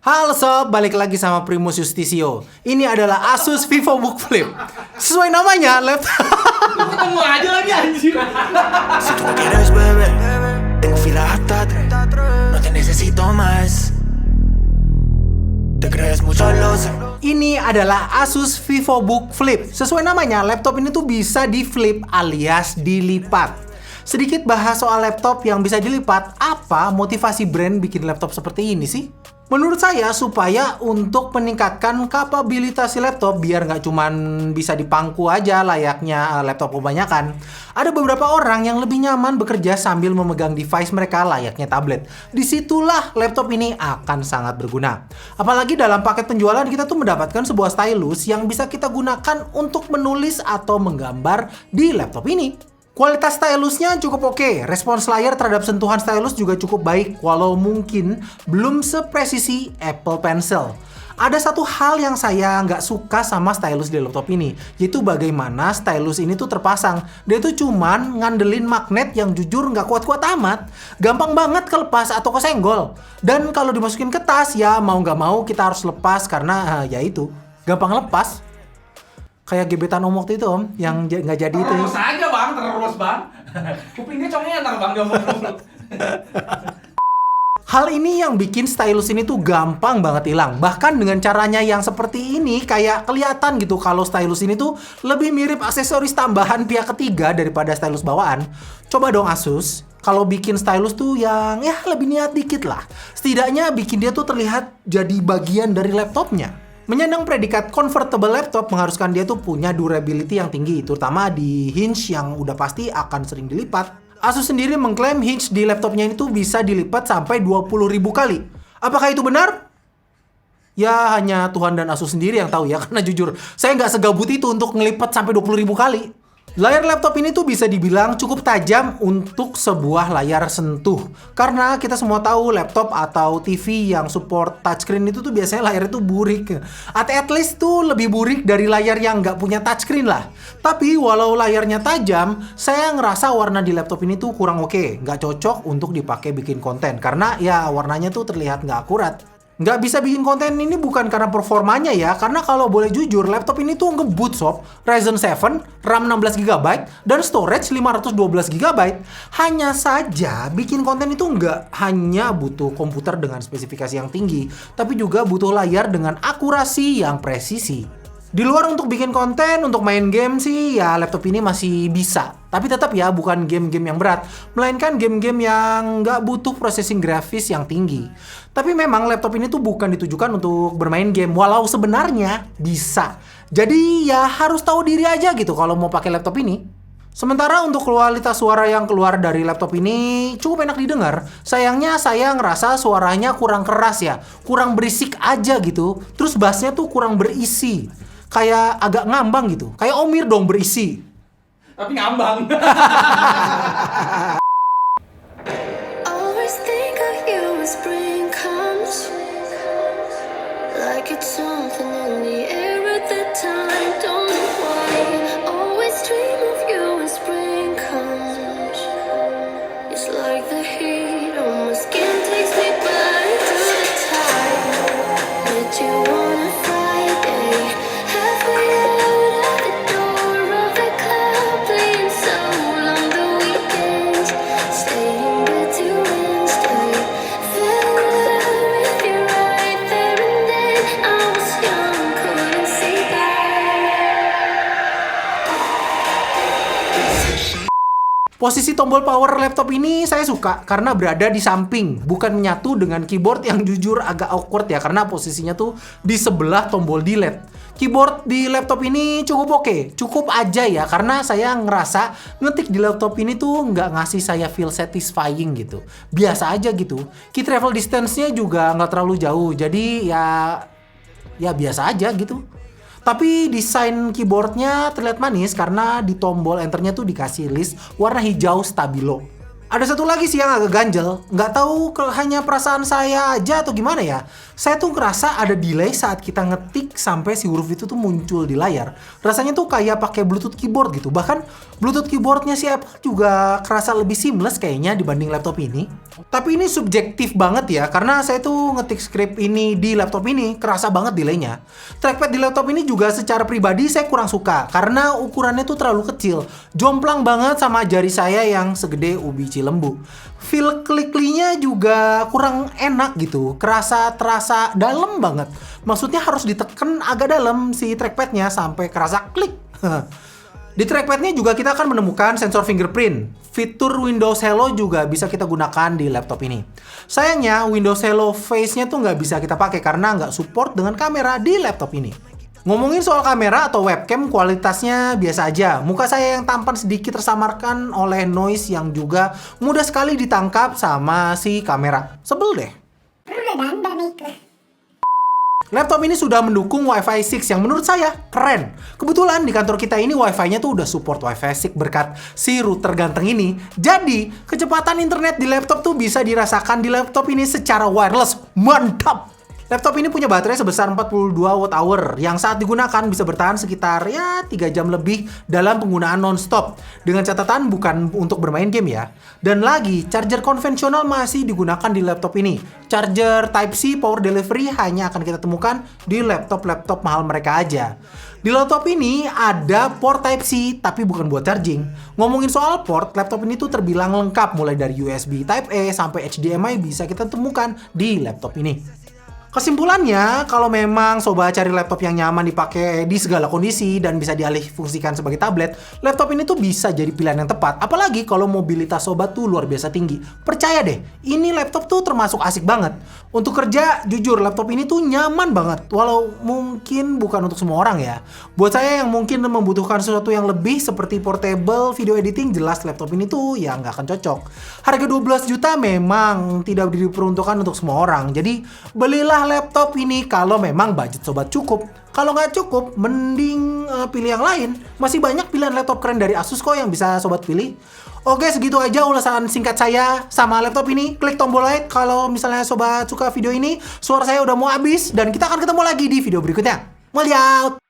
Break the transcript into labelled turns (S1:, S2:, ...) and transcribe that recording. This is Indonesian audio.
S1: Halo sob, balik lagi sama Primus Justisio. Ini adalah Asus VivoBook Flip. Sesuai namanya, laptop.
S2: Ketemu aja lagi anjir.
S3: Si tú me quieres beber, tengo fila hasta 3. No te necesito más. Te crees mucho lo sé.
S1: Ini adalah Asus VivoBook Flip. Sesuai namanya, laptop ini tuh bisa di flip alias dilipat. Sedikit bahas soal laptop yang bisa dilipat. Apa motivasi brand bikin laptop seperti ini sih? Menurut saya supaya untuk meningkatkan kapabilitas si laptop biar nggak cuman bisa dipangku aja layaknya laptop kebanyakan. Ada beberapa orang yang lebih nyaman bekerja sambil memegang device mereka layaknya tablet. Disitulah laptop ini akan sangat berguna. Apalagi dalam paket penjualan kita tuh mendapatkan sebuah stylus yang bisa kita gunakan untuk menulis atau menggambar di laptop ini. Kualitas stylusnya cukup oke, respons layar terhadap sentuhan stylus juga cukup baik, walau mungkin belum sepresisi Apple Pencil. Ada satu hal yang saya nggak suka sama stylus di laptop ini, yaitu bagaimana stylus ini tuh terpasang. Dia tuh cuman ngandelin magnet yang jujur nggak kuat-kuat amat, gampang banget kelepas atau kesenggol. Dan kalau dimasukin ke tas, ya mau nggak mau kita harus lepas karena ya itu, gampang lepas. Kayak gebetan om waktu itu om, yang nggak jadi itu.
S2: Terus aja bang, terus bang. Kupingnya congenya bang, gak mau.
S1: Hal ini yang bikin stylus ini tuh gampang banget hilang. Bahkan dengan caranya yang seperti ini kayak kelihatan gitu kalau stylus ini tuh lebih mirip aksesoris tambahan pihak ketiga daripada stylus bawaan. Coba dong Asus, kalau bikin stylus tuh yang ya lebih niat dikit lah. Setidaknya bikin dia tuh terlihat jadi bagian dari laptopnya. Menyandang predikat convertible laptop mengharuskan dia tuh punya durability yang tinggi, terutama di hinge yang udah pasti akan sering dilipat. Asus sendiri mengklaim hinge di laptopnya itu bisa dilipat sampai 20.000 kali. Apakah itu benar? Ya hanya Tuhan dan Asus sendiri yang tahu ya, karena jujur saya nggak segabut itu untuk ngelipat sampai 20.000 kali. Layar laptop ini tuh bisa dibilang cukup tajam untuk sebuah layar sentuh. Karena kita semua tahu laptop atau TV yang support touchscreen itu tuh biasanya layarnya tuh burik. At least tuh lebih burik dari layar yang nggak punya touchscreen lah. Tapi walau layarnya tajam, saya ngerasa warna di laptop ini tuh kurang oke. Nggak cocok untuk dipakai bikin konten. Karena ya warnanya tuh terlihat nggak akurat. Nggak bisa bikin konten ini bukan karena performanya ya, karena kalau boleh jujur laptop ini tuh ngebut sob, Ryzen 7, RAM 16GB, dan storage 512GB. Hanya saja bikin konten itu nggak hanya butuh komputer dengan spesifikasi yang tinggi, tapi juga butuh layar dengan akurasi yang presisi. Di luar untuk bikin konten, untuk main game sih ya laptop ini masih bisa. Tapi tetap ya bukan game-game yang berat, melainkan game-game yang nggak butuh processing grafis yang tinggi. Tapi memang laptop ini tuh bukan ditujukan untuk bermain game, walau sebenarnya bisa. Jadi ya harus tahu diri aja gitu kalau mau pakai laptop ini. Sementara untuk kualitas suara yang keluar dari laptop ini cukup enak didengar. Sayangnya saya ngerasa suaranya kurang keras ya, kurang berisik aja gitu. Terus bassnya tuh kurang berisi. Kayak agak ngambang gitu. Kayak Omir dong berisi.
S2: Tapi ngambang.
S4: Always think of you when spring comes, like it's something in the air at that time. Don't know why. Always dream of you when spring comes. It's like the heat on my skin takes me back to the time that you wanna fight. Halfway out of the door of the club, playing soul on the weekends, staying in bed to Wednesday. Fell in love with you right there and then. I was young, couldn't see that.
S1: Posisi tombol power laptop ini saya suka karena berada di samping, bukan menyatu dengan keyboard yang jujur agak awkward ya, karena posisinya tuh di sebelah tombol delete. Keyboard di laptop ini cukup oke, cukup aja ya, karena saya ngerasa ngetik di laptop ini tuh nggak ngasih saya feel satisfying gitu. Biasa aja gitu. Key travel distance-nya juga nggak terlalu jauh, jadi ya biasa aja gitu. Tapi desain keyboardnya terlihat manis karena di tombol enternya tuh dikasih list warna hijau stabilo. Ada satu lagi sih yang agak ganjel, nggak tahu hanya perasaan saya aja atau gimana ya. Saya tuh ngerasa ada delay saat kita ngetik sampai si huruf itu tuh muncul di layar. Rasanya tuh kayak pakai Bluetooth keyboard gitu. Bahkan Bluetooth keyboardnya si Apple juga kerasa lebih seamless kayaknya dibanding laptop ini. Tapi ini subjektif banget ya, karena saya tuh ngetik script ini di laptop ini kerasa banget delaynya. Trackpad di laptop ini juga secara pribadi saya kurang suka karena ukurannya tuh terlalu kecil. Jomplang banget sama jari saya yang segede ubi cilembu. Feel klik-kliknya juga kurang enak gitu, terasa dalam banget. Maksudnya harus ditekan agak dalam si trackpadnya sampai kerasa klik. Di trackpadnya juga kita akan menemukan sensor fingerprint. Fitur Windows Hello juga bisa kita gunakan di laptop ini. Sayangnya Windows Hello Face-nya tuh nggak bisa kita pakai karena nggak support dengan kamera di laptop ini. Ngomongin soal kamera atau webcam, kualitasnya biasa aja. Muka saya yang tampan sedikit tersamarkan oleh noise yang juga mudah sekali ditangkap sama si kamera. Sebel deh. Laptop ini sudah mendukung Wi-Fi 6 yang menurut saya keren. Kebetulan di kantor kita ini Wi-Fi-nya tuh udah support Wi-Fi 6 berkat si router ganteng ini. Jadi, kecepatan internet di laptop tuh bisa dirasakan di laptop ini secara wireless. Mantap! Laptop ini punya baterai sebesar 42 Wh yang saat digunakan bisa bertahan sekitar 3 jam lebih dalam penggunaan non-stop. Dengan catatan bukan untuk bermain game ya. Dan lagi, charger konvensional masih digunakan di laptop ini. Charger Type-C power delivery hanya akan kita temukan di laptop-laptop mahal mereka aja. Di laptop ini ada port Type-C tapi bukan buat charging. Ngomongin soal port, laptop ini tuh terbilang lengkap mulai dari USB Type-A sampai HDMI bisa kita temukan di laptop ini. Kesimpulannya, kalau memang sobat cari laptop yang nyaman dipakai di segala kondisi dan bisa dialih fungsikan sebagai tablet, laptop ini tuh bisa jadi pilihan yang tepat. Apalagi kalau mobilitas sobat tuh luar biasa tinggi. Percaya deh, ini laptop tuh termasuk asik banget. Untuk kerja, jujur laptop ini tuh nyaman banget. Walau mungkin bukan untuk semua orang ya. Buat saya yang mungkin membutuhkan sesuatu yang lebih seperti portable video editing, jelas laptop ini tuh ya nggak akan cocok. Harga 12 juta memang tidak diperuntukkan untuk semua orang. Jadi belilah laptop ini kalau memang budget sobat cukup. Kalau nggak cukup, mending pilih yang lain. Masih banyak pilihan laptop keren dari Asus kok yang bisa sobat pilih. Oke, segitu aja ulasan singkat saya sama laptop ini. Klik tombol like kalau misalnya sobat suka video ini. Suara saya udah mau habis dan kita akan ketemu lagi di video berikutnya. Mulia out!